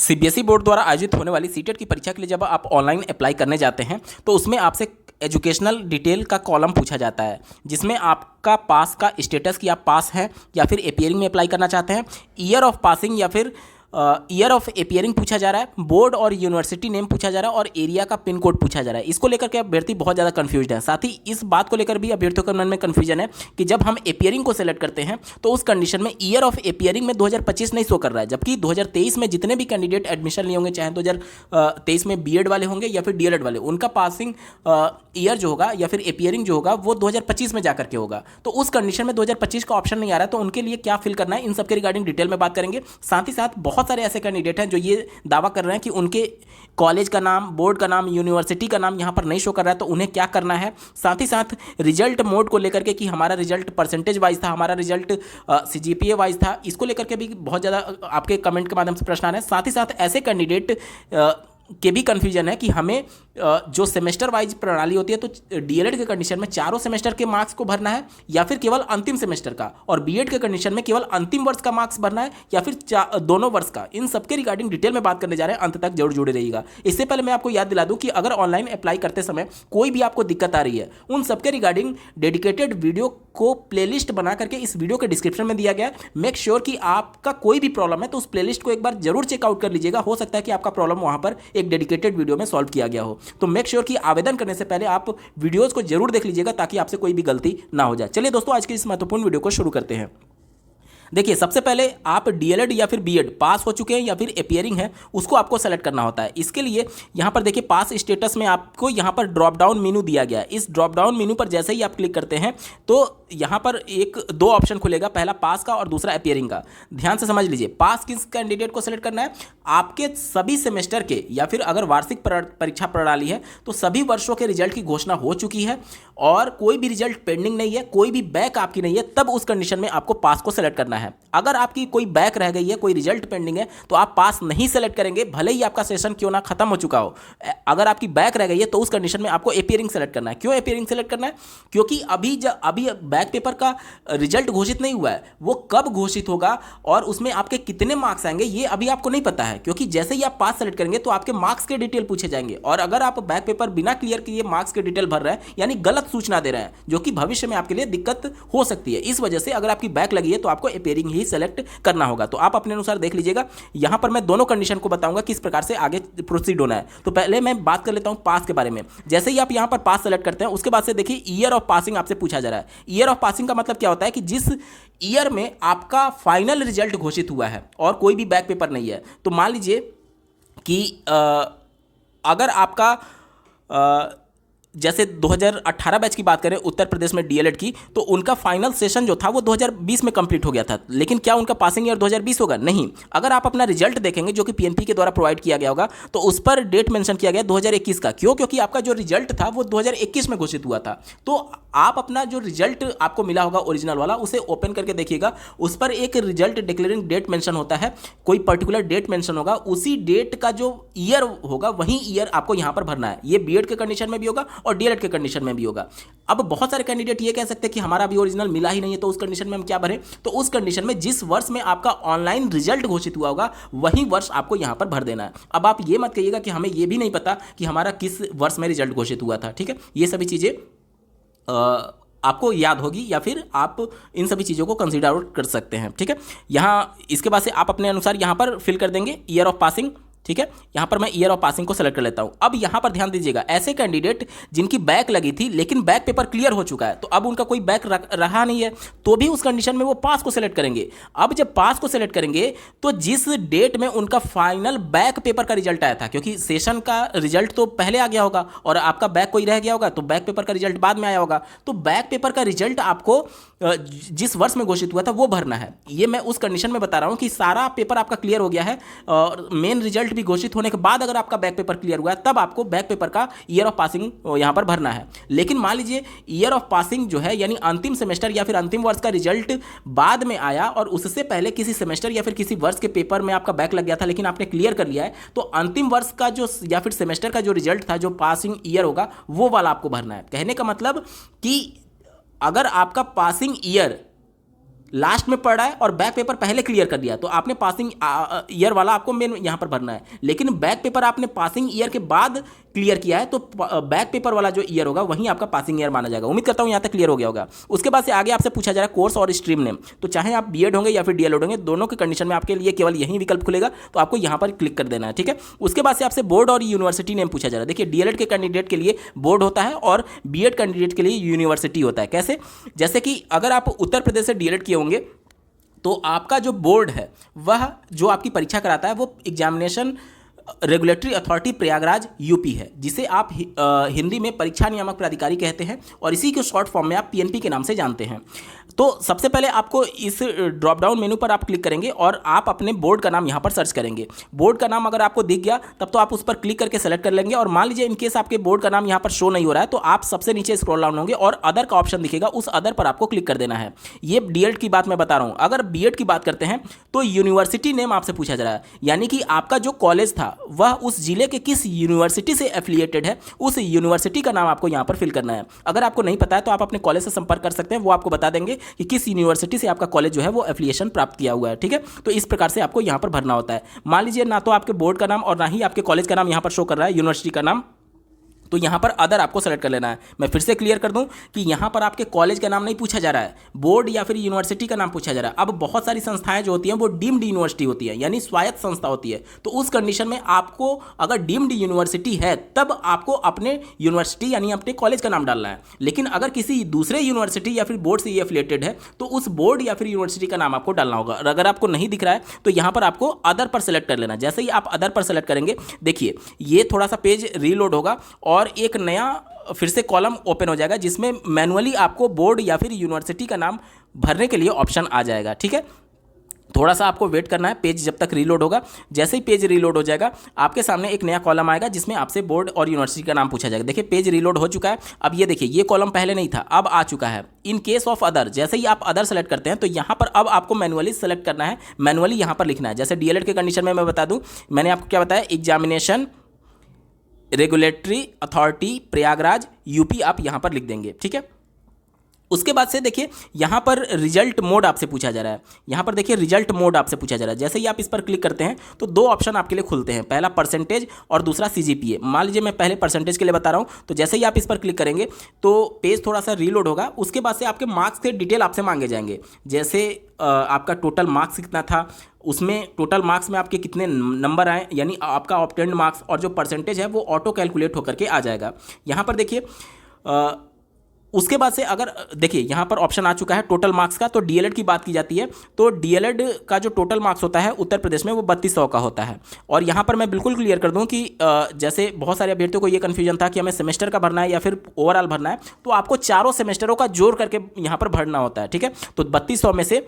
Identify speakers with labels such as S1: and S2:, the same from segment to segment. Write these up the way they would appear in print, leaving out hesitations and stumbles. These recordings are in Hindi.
S1: सीबीएसई बोर्ड द्वारा आयोजित होने वाली सीटेट की परीक्षा के लिए जब आप ऑनलाइन अप्लाई करने जाते हैं तो उसमें आपसे एजुकेशनल डिटेल का कॉलम पूछा जाता है, जिसमें आपका पास का स्टेटस कि आप पास हैं या फिर अपियरिंग में अप्लाई करना चाहते हैं, ईयर ऑफ पासिंग या फिर ईयर ऑफ अपियरिंग पूछा जा रहा है, बोर्ड और यूनिवर्सिटी नेम पूछा जा रहा है और एरिया का पिन कोड पूछा जा रहा है। इसको लेकर के अभ्यर्थी बहुत ज़्यादा कंफ्यूज है। साथ ही इस बात को लेकर भी अभ्यर्थियों के मन में कन्फ्यूजन है कि जब हम अपियरिंग को सेलेक्ट करते हैं तो उस कंडीशन में ईयर ऑफ अपियरिंग में 2025 नहीं शो कर रहा है, जबकि 2023 में जितने भी कैंडिडेट एडमिशन लिए होंगे, चाहे 2023 में बीएड वाले होंगे या फिर डीएलएड वाले, उनका पासिंग ईयर जो होगा या फिर अपियरिंग जो होगा वो 2025 में जाकर के होगा। तो उस कंडीशन में 2025 का ऑप्शन नहीं आ रहा है, तो उनके लिए क्या फिल करना है, इन सबके रिगार्डिंग डिटेल में बात करेंगे। साथ ही साथ बहुत सारे ऐसे कैंडिडेट हैं जो ये दावा कर रहे हैं कि उनके कॉलेज का नाम, बोर्ड का नाम, यूनिवर्सिटी का नाम यहाँ पर नहीं शो कर रहा है, तो उन्हें क्या करना है। साथ ही साथ रिजल्ट मोड को लेकर के कि हमारा रिजल्ट परसेंटेज वाइज था, हमारा रिजल्ट सीजीपीए वाइज था, इसको लेकर के भी बहुत ज़्यादा आपके कमेंट के माध्यम से प्रश्न आ रहे हैं। साथ ही साथ ऐसे कैंडिडेट के भी कन्फ्यूजन है कि हमें जो सेमेस्टर वाइज प्रणाली होती है, तो डीएलएड के कंडीशन में चारों सेमेस्टर के मार्क्स को भरना है या फिर केवल अंतिम सेमेस्टर का, और बीएड के कंडीशन में केवल अंतिम वर्ष का मार्क्स भरना है या फिर दोनों वर्ष का। इन सबके रिगार्डिंग डिटेल में बात करने जा रहे हैं, अंत तक जरूर जुड़े रहिएगा। इससे पहले मैं आपको याद दिला दूं कि अगर ऑनलाइन अप्लाई करते समय कोई भी आपको दिक्कत आ रही है, उन सबके रिगार्डिंग डेडिकेटेड वीडियो को प्लेलिस्ट बना करके इस वीडियो के डिस्क्रिप्शन में दिया गया है। मेक श्योर कि आपका कोई भी प्रॉब्लम है तो उस प्लेलिस्ट को एक बार जरूर चेकआउट कर लीजिएगा। हो सकता है कि आपका प्रॉब्लम वहां पर एक डेडिकेटेड वीडियो में सॉल्व किया गया हो। तो मेक श्योर कि आवेदन करने से पहले आप वीडियोस को जरूर देख लीजिएगा ताकि आपसे कोई भी गलती ना हो जाए। चलिए दोस्तों, आज की इस महत्वपूर्ण वीडियो को शुरू करते हैं। देखिए, सबसे पहले आप डीएलएड या फिर बीएड पास हो चुके हैं या फिर अपियरिंग है, उसको आपको सेलेक्ट करना होता है। इसके लिए यहाँ पर देखिए, पास स्टेटस में आपको यहाँ पर ड्रॉप डाउन मेनू दिया गया है। इस ड्रॉप डाउन मेनू पर जैसे ही आप क्लिक करते हैं तो यहाँ पर दो ऑप्शन खुलेगा, पहला पास का और दूसरा अपियरिंग का। ध्यान से समझ लीजिए, पास किस कैंडिडेट को सेलेक्ट करना है, आपके सभी सेमेस्टर के या फिर अगर वार्षिक परीक्षा प्रणाली है तो सभी वर्षों के रिजल्ट की घोषणा हो चुकी है और कोई भी रिजल्ट पेंडिंग नहीं है, कोई भी बैक आपकी नहीं है, तब उस कंडीशन में आपको पास को सेलेक्ट करना है। अगर आपकी कोई बैक रह गई है, कोई रिजल्ट पेंडिंग है, तो आप पास नहीं सेलेक्ट करेंगे, भले ही आपका सेशन क्यों ना खत्म हो चुका हो। अगर आपकी बैक रह गई है तो उस कंडीशन में आपको अपियरिंग सेलेक्ट करना है। क्यों अपियरिंग सेलेक्ट करना है? क्योंकि अभी बैक पेपर का रिजल्ट घोषित नहीं हुआ है, वो कब घोषित होगा और उसमें आपके कितने मार्क्स आएंगे ये अभी आपको नहीं पता है। क्योंकि जैसे ही आप पास सेलेक्ट करेंगे तो आपके मार्क्स के डिटेल पूछे जाएंगे, और अगर आप बैक पेपर बिना क्लियर किए मार्क्स के डिटेल भर रहे हैं, यानी गलत सूचना दे रहे हैं, जो कि भविष्य में आपके लिए दिक्कत हो सकती है। इस वजह से अगर आपकी बैक लगी है तो आपको अपियरिंग ही सेलेक्ट करना होगा। तो आप अपने अनुसार देख लीजिएगा। यहां पर मैं दोनों कंडीशन को बताऊंगा किस प्रकार से आगे प्रोसीड होना है। तो पहले मैं बात कर लेता हूं पास के बारे में। जैसे ही आप यहां पर पास सेलेक्ट करते हैं, उसके बाद से देखिए ईयर ऑफ पासिंग आपसे पूछा जा रहा है। ईयर ऑफ पासिंग का मतलब क्या होता है कि जिस ईयर में आपका फाइनल रिजल्ट घोषित हुआ है और कोई भी बैक पेपर नहीं है। तो मान लीजिए कि अगर आपका जैसे 2018 बैच की बात करें उत्तर प्रदेश में डीएलएड की, तो उनका फाइनल सेशन जो था वो 2020 में कंप्लीट हो गया था। लेकिन क्या उनका पासिंग ईयर 2020 होगा? नहीं। अगर आप अपना रिजल्ट देखेंगे जो कि पीएनपी के द्वारा प्रोवाइड किया गया होगा, तो उस पर डेट मेंशन किया गया 2021 का। क्यों? क्योंकि आपका जो रिजल्ट था वो 2021 में घोषित हुआ था। तो आप अपना जो रिजल्ट आपको मिला होगा ओरिजिनल वाला, उसे ओपन करके देखिएगा, उस पर एक रिजल्ट डिक्लेयरिंग डेट मेंशन होता है, कोई पर्टिकुलर डेट मेंशन होगा, उसी डेट का जो ईयर होगा वही ईयर आपको यहां पर भरना है। ये बीएड के कंडीशन में भी होगा और डीएलएड के कंडीशन में भी होगा। अब बहुत सारे कैंडिडेट ये कह सकते हैं कि हमारा भी ओरिजिनल मिला ही नहीं है, तो उस कंडीशन में हम क्या भरें? तो उस कंडीशन में जिस वर्ष में आपका ऑनलाइन रिजल्ट घोषित हुआ होगा वही वर्ष आपको यहां पर भर देना है। अब आप ये मत कहिएगा कि हमें ये भी नहीं पता कि हमारा किस वर्ष में रिजल्ट घोषित हुआ था। ठीक है, ये सभी चीजें आपको याद होगी या फिर आप इन सभी चीज़ों को कंसीडर आउट कर सकते हैं। ठीक है, यहाँ इसके बाद से आप अपने अनुसार यहाँ पर फिल कर देंगे ईयर ऑफ पासिंग। ठीक है, यहां पर मैं ईयर ऑफ पासिंग को सेलेक्ट कर लेता हूं। अब यहां पर ध्यान दीजिएगा, ऐसे कैंडिडेट जिनकी बैक लगी थी लेकिन बैक पेपर क्लियर हो चुका है, तो अब उनका कोई बैक रहा नहीं है, तो भी उस कंडीशन में वो पास को सेलेक्ट करेंगे। अब जब पास को सेलेक्ट करेंगे तो जिस डेट में उनका फाइनल बैक पेपर का रिजल्ट आया था, क्योंकि सेशन का रिजल्ट तो पहले आ गया होगा और आपका बैक कोई रह गया होगा तो बैक पेपर का रिजल्ट बाद में आया होगा, तो बैक पेपर का रिजल्ट आपको जिस वर्ष में घोषित हुआ था वो भरना है। ये मैं उस कंडीशन में बता रहा हूं कि सारा पेपर आपका क्लियर हो गया है और मेन रिजल्ट भी घोषित होने के बाद अगर आपका बैक पेपर क्लियर हुआ है तब आपको बैक पेपर का ईयर ऑफ पासिंग यहां पर भरना है। लेकिन मान लीजिए ईयर ऑफ पासिंग जो है यानी अंतिम सेमेस्टर या फिर अंतिम वर्ष का रिजल्ट बाद में आया और उससे पहले किसी सेमेस्टर या फिर किसी वर्ष के पेपर में आपका बैक लग गया था लेकिन आपने क्लियर कर लिया है, तो अंतिम वर्ष का जो या फिर सेमेस्टर का जो रिजल्ट था, जो पासिंग ईयर होगा, वो वाला आपको भरना है। कहने का मतलब कि अगर आपका पासिंग ईयर लास्ट में पढ़ रहा है और बैक पेपर पहले क्लियर कर दिया, तो आपने पासिंग ईयर वाला आपको मेन यहाँ पर भरना है। लेकिन बैक पेपर आपने पासिंग ईयर के बाद क्लियर किया है, तो बैक पेपर वाला जो ईयर होगा वहीं आपका पासिंग ईयर माना जाएगा। उम्मीद करता हूँ यहाँ तक क्लियर हो गया होगा। उसके बाद से आगे आपसे पूछा जा रहा है कोर्स और स्ट्रीम नेम। तो चाहे आप बीएड होंगे या फिर डीएलएड होंगे, दोनों के कंडीशन में आपके लिए केवल यही विकल्प खुलेगा, तो आपको यहाँ पर क्लिक कर देना है, ठीक है। उसके बाद से आपसे बोर्ड और यूनिवर्सिटी नेम पूछा जा रहा है। देखिए डीएलएड के कैंडिडेट के लिए बोर्ड होता है और बीएड कैंडिडेट के लिए यूनिवर्सिटी होता है। कैसे? जैसे कि अगर आप उत्तर प्रदेश से डीएलएड किए होंगे तो आपका जो बोर्ड है वह जो आपकी परीक्षा कराता है वो examination regulatory authority Prayagraj UP है, जिसे आप हिंदी में परीक्षा नियामक प्राधिकारी कहते हैं और इसी के शॉर्ट फॉर्म में आप पीएनपी के नाम से जानते हैं। तो सबसे पहले आपको इस ड्रॉप डाउन मेनू पर आप क्लिक करेंगे और आप अपने बोर्ड का नाम यहाँ पर सर्च करेंगे। बोर्ड का नाम अगर आपको दिख गया तब तो आप उस पर क्लिक करके सेलेक्ट कर लेंगे। और मान लीजिए इनकेस आपके बोर्ड का नाम यहाँ पर शो नहीं हो रहा है तो आप सबसे नीचे स्क्रॉल डाउन होंगे और अदर का ऑप्शन दिखेगा, उस अदर पर आपको क्लिक कर देना है। ये डीएड की बात मैं बता रहा हूँ। अगर बीएड की बात करते हैं तो यूनिवर्सिटी नेम आपसे पूछा जा रहा है, यानी कि आपका जो कॉलेज था वह उस जिले के किस यूनिवर्सिटी से एफिलिएटेड है, उस यूनिवर्सिटी का नाम आपको यहाँ पर फिल करना है। अगर आपको नहीं पता है तो आप अपने कॉलेज से संपर्क कर सकते हैं, वो आपको बता देंगे कि किस यूनिवर्सिटी से आपका कॉलेज जो है वो एफिलिएशन प्राप्त किया हुआ है, ठीक है। तो इस प्रकार से आपको यहाँ पर भरना होता है। मान लीजिए ना तो आपके बोर्ड का नाम और ना ही आपके कॉलेज का नाम यहाँ पर शो कर रहा है, यूनिवर्सिटी का नाम, तो यहाँ पर अदर आपको सेलेक्ट कर लेना है। मैं फिर से क्लियर कर दूं कि यहाँ पर आपके कॉलेज का नाम नहीं पूछा जा रहा है, बोर्ड या फिर यूनिवर्सिटी का नाम पूछा जा रहा है। अब बहुत सारी संस्थाएं जो होती हैं वो डीम्ड यूनिवर्सिटी होती है, यानी स्वायत्त संस्था होती है। तो उस कंडीशन में आपको अगर डीम्ड यूनिवर्सिटी है तब आपको अपने यूनिवर्सिटी यानी अपने कॉलेज का नाम डालना है। लेकिन अगर किसी दूसरे यूनिवर्सिटी या फिर बोर्ड से ये एफिलिएटेड है तो उस बोर्ड या फिर यूनिवर्सिटी का नाम आपको डालना होगा। और अगर आपको नहीं दिख रहा है तो यहाँ पर आपको अदर पर सेलेक्ट कर लेना। जैसे ही आप अदर पर सेलेक्ट करेंगे, देखिए ये थोड़ा सा पेज रीलोड होगा और एक नया फिर से कॉलम ओपन हो जाएगा जिसमें मैनुअली आपको बोर्ड या फिर यूनिवर्सिटी का नाम भरने के लिए ऑप्शन आ जाएगा, ठीक है। थोड़ा सा आपको वेट करना है पेज जब तक रीलोड होगा। जैसे ही पेज रीलोड हो जाएगा आपके सामने एक नया कॉलम आएगा जिसमें आपसे बोर्ड और यूनिवर्सिटी का नाम पूछा जाएगा। देखिए पेज रीलोड हो चुका है। अब ये देखिए ये कॉलम पहले नहीं था, अब आ चुका है। इन केस ऑफ अदर, जैसे ही आप अदर सेलेक्ट करते हैं तो यहाँ पर अब आपको मैनुअली सेलेक्ट करना है, मैनुअली यहाँ पर लिखना है। जैसे डीएलएड के कंडीशन में मैं बता दूँ, मैंने आपको क्या बताया, examination regulatory authority Prayagraj UP आप यहाँ पर लिख देंगे, ठीक है। उसके बाद से देखिए यहाँ पर रिजल्ट मोड आपसे पूछा जा रहा है। यहाँ पर देखिए रिजल्ट मोड आपसे पूछा जा रहा है। जैसे ही आप इस पर क्लिक करते हैं तो दो ऑप्शन आपके लिए खुलते हैं, पहला परसेंटेज और दूसरा सीजीपीए। मान लीजिए मैं पहले परसेंटेज के लिए बता रहा हूँ, तो जैसे ही आप इस पर क्लिक करेंगे तो पेज थोड़ा सा रीलोड होगा। उसके बाद से आपके मार्क्स के डिटेल आपसे मांगे जाएंगे, जैसे आपका टोटल मार्क्स कितना था, उसमें टोटल मार्क्स में आपके कितने नंबर आए, यानी आपका ऑब्टेन्ड मार्क्स, और जो परसेंटेज है वो ऑटो कैलकुलेट होकर के आ जाएगा। यहाँ पर देखिए उसके बाद से अगर देखिए यहाँ पर ऑप्शन आ चुका है टोटल मार्क्स का। तो डीएलएड की बात की जाती है तो डीएलएड का जो टोटल मार्क्स होता है उत्तर प्रदेश में वो 3200 का होता है। और यहाँ पर मैं बिल्कुल क्लियर कर दूँ कि जैसे बहुत सारे अभ्यर्थियों को ये कन्फ्यूजन था कि हमें सेमेस्टर का भरना है या फिर ओवरऑल भरना है, तो आपको चारों सेमेस्टरों का जोड़ करके यहाँ पर भरना होता है, ठीक है। तो 3200 में से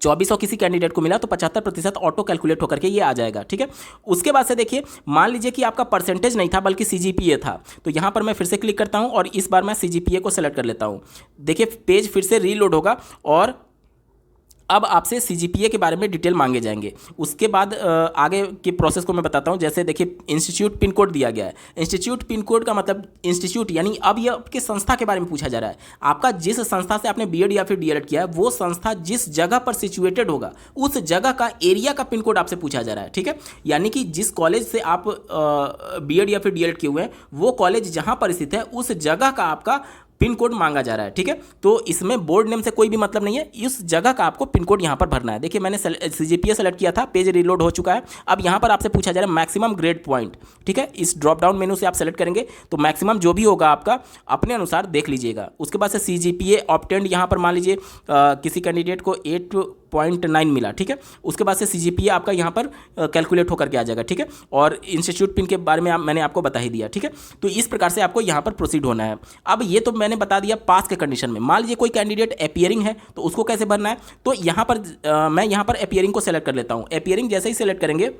S1: 2400 किसी कैंडिडेट को मिला तो 75% ऑटो कैलकुलेट होकर के ये आ जाएगा, ठीक है। उसके बाद से देखिए मान लीजिए कि आपका परसेंटेज नहीं था बल्कि सीजीपीए था, तो यहाँ पर मैं फिर से क्लिक करता हूँ और इस बार मैं सीजीपीए को सेलेक्ट कर लेता हूँ। देखिए पेज फिर से रीलोड होगा और अब आपसे सीजीपीए के बारे में डिटेल मांगे जाएंगे। उसके बाद आगे की प्रोसेस को मैं बताता हूँ। जैसे देखिए इंस्टीट्यूट पिन कोड दिया गया है। इंस्टीट्यूट पिन कोड का मतलब इंस्टीट्यूट, यानी अब ये आपके संस्था के बारे में पूछा जा रहा है। आपका जिस संस्था से आपने बीएड या फिर डीएलएड किया है वो संस्था जिस जगह पर सिचुएटेड होगा उस जगह का एरिया का पिन कोड आपसे पूछा जा रहा है, ठीक है। यानी कि जिस कॉलेज से आप बीएड या फिर डीएलएड किए हुए हैं वो कॉलेज जहाँ पर स्थित है उस जगह का आपका पिन कोड मांगा जा रहा है, ठीक है। तो इसमें बोर्ड नेम से कोई भी मतलब नहीं है, इस जगह का आपको पिन कोड यहाँ पर भरना है। देखिए मैंने सीजीपीए सेलेक्ट किया था, पेज रीलोड हो चुका है। अब यहाँ पर आपसे पूछा जा रहा है मैक्सिमम ग्रेड पॉइंट, ठीक है। इस ड्रॉप डाउन मेनू से आप सेलेक्ट करेंगे तो मैक्सिमम जो भी होगा आपका अपने अनुसार देख लीजिएगा। उसके बाद से सीजीपीए ऑब्टेन्ड यहाँ पर मान लीजिए किसी कैंडिडेट को 8.9 मिला, ठीक है। उसके बाद से सीजीपीए आपका यहाँ पर कैलकुलेट होकर के आ जाएगा, ठीक है। और इंस्टीट्यूट पिन के बारे में मैंने आपको बता ही दिया, ठीक है। तो इस प्रकार से आपको यहाँ पर प्रोसीड होना है। अब ये तो मैंने बता दिया पास के कंडीशन में। मान लीजिए कोई कैंडिडेट अपीयरिंग है तो उसको कैसे भरना है, तो यहाँ पर मैं यहाँ पर अपीयरिंग को सेलेक्ट कर लेता हूँ। अपीयरिंग जैसे ही सेलेक्ट करेंगे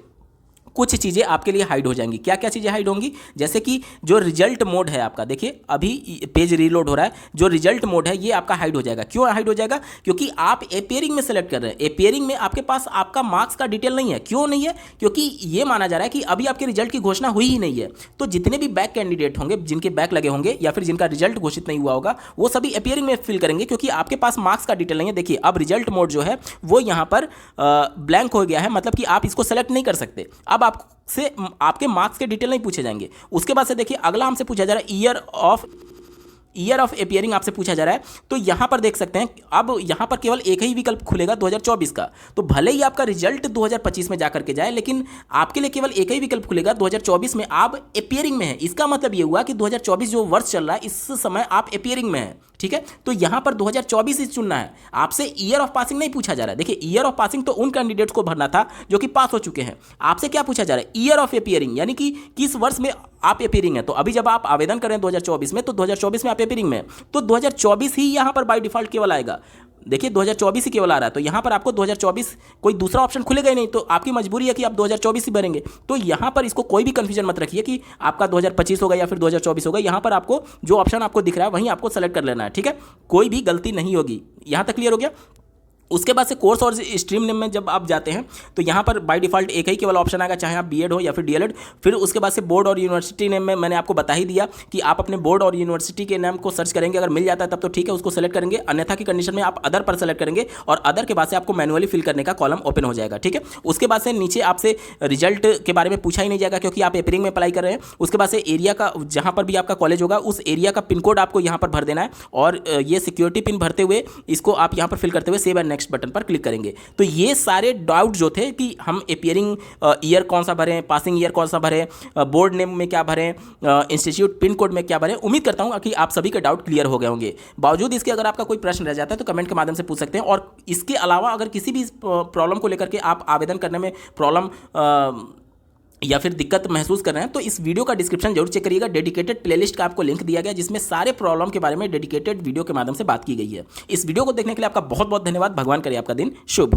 S1: कुछ चीज़ें आपके लिए हाइड हो जाएंगी। क्या क्या चीज़ें हाइड होंगी? जैसे कि जो रिजल्ट मोड है आपका, देखिए अभी पेज रीलोड हो रहा है, जो रिजल्ट मोड है ये आपका हाइड हो जाएगा। क्यों हाइड हो जाएगा? क्योंकि आप एपियरिंग में सेलेक्ट कर रहे हैं, एपियरिंग में आपके पास आपका मार्क्स का डिटेल नहीं है। क्यों नहीं है? क्योंकि ये माना जा रहा है कि अभी आपके रिजल्ट की घोषणा हुई ही नहीं है। तो जितने भी बैक कैंडिडेट होंगे, जिनके बैक लगे होंगे या फिर जिनका रिजल्ट घोषित नहीं हुआ होगा, वो सभी एपियरिंग में फिल करेंगे, क्योंकि आपके पास मार्क्स का डिटेल नहीं है। देखिए अब रिजल्ट मोड जो है वो यहाँ पर ब्लैंक हो गया है, मतलब कि आप इसको सेलेक्ट नहीं कर सकते। अब आपसे आपके मार्क्स के डिटेल नहीं पूछे जाएंगे। उसके बाद से देखिए अगला हमसे पूछा जा रहा है ईयर ऑफ एपियरिंग आपसे पूछा जा रहा है। तो यहां पर देख सकते हैं अब यहां पर केवल एक ही विकल्प खुलेगा 2024 का। तो भले ही आपका रिजल्ट 2025 में जाकर के जाए, लेकिन आपके लिए केवल एक ही विकल्प खुलेगा 2024 में आप एपियरिंग में है। इसका मतलब यह हुआ कि 2024 जो वर्ष चल रहा है इस समय आप एपियरिंग में है, ठीक है। तो यहां पर 2024 ही चुनना है, आपसे ईयर ऑफ पासिंग नहीं पूछा जा रहा है। देखिए ईयर ऑफ पासिंग तो उन कैंडिडेट्स को भरना था जो कि पास हो चुके हैं। आपसे क्या पूछा जा रहा है? ईयर ऑफ एपियरिंग, यानी कि किस वर्ष में आप एपियरिंग है। तो अभी जब आप आवेदन करें 2024 में, तो 2024 में आप एपियरिंग में, तो 2024 ही यहां पर बाय डिफॉल्ट केवल आएगा। देखिए 2024 ही केवल आ रहा है, तो यहाँ पर आपको 2024 कोई दूसरा ऑप्शन खुलेगा ही नहीं, तो आपकी मजबूरी है कि आप 2024 ही भरेंगे। तो यहाँ पर इसको कोई भी कंफ्यूजन मत रखिए कि आपका 2025 होगा या फिर 2024 होगा। यहाँ पर आपको जो ऑप्शन आपको दिख रहा है वहीं आपको सेलेक्ट कर लेना है, ठीक है। कोई भी गलती नहीं होगी। यहाँ तक क्लियर हो गया? उसके बाद से कोर्स और स्ट्रीम नेम में जब आप जाते हैं तो यहाँ पर बाय डिफॉल्ट एक ही केवल ऑप्शन आएगा, चाहे आप बीएड हो या फिर डीएलएड। फिर उसके बाद से बोर्ड और यूनिवर्सिटी नेम में मैंने आपको बता ही दिया कि आप अपने बोर्ड और यूनिवर्सिटी के नाम को सर्च करेंगे, अगर मिल जाता है तब तो ठीक है, उसको सेलेक्ट करेंगे, अन्यथा की कंडीशन में आप अदर पर सेलेक्ट करेंगे और अदर के बाद से आपको मैनुअली फिल करने का कॉलम ओपन हो जाएगा, ठीक है। उसके बाद से नीचे आपसे रिजल्ट के बारे में पूछा ही नहीं जाएगा क्योंकि आप एपियरिंग में अप्लाई कर रहे हैं। उसके बाद से एरिया का, जहाँ पर भी आपका कॉलेज होगा उस एरिया का पिन कोड आपको यहाँ पर भर देना है और ये सिक्योरिटी पिन भरते हुए इसको आप यहाँ पर फिल करते हुए सेव एंड नेक्स्ट बटन पर क्लिक करेंगे। तो ये सारे डाउट जो थे कि हम एपियरिंग ईयर कौन सा भरें, पासिंग ईयर कौन सा भरें, बोर्ड नेम में क्या भरें, इंस्टीट्यूट पिन कोड में क्या भरें, उम्मीद करता हूं कि आप सभी के डाउट क्लियर हो गए होंगे। बावजूद इसके अगर आपका कोई प्रश्न रह जाता है तो कमेंट के माध्यम से पूछ सकते हैं। और इसके अलावा अगर किसी भी प्रॉब्लम को लेकर के आप आवेदन करने में प्रॉब्लम या फिर दिक्कत महसूस कर रहे हैं तो इस वीडियो का डिस्क्रिप्शन जरूर चेक करिएगा। डेडिकेटेड प्लेलिस्ट का आपको लिंक दिया गया जिसमें सारे प्रॉब्लम के बारे में डेडिकेटेड वीडियो के माध्यम से बात की गई है। इस वीडियो को देखने के लिए आपका बहुत बहुत धन्यवाद। भगवान करे आपका दिन शुभ हो।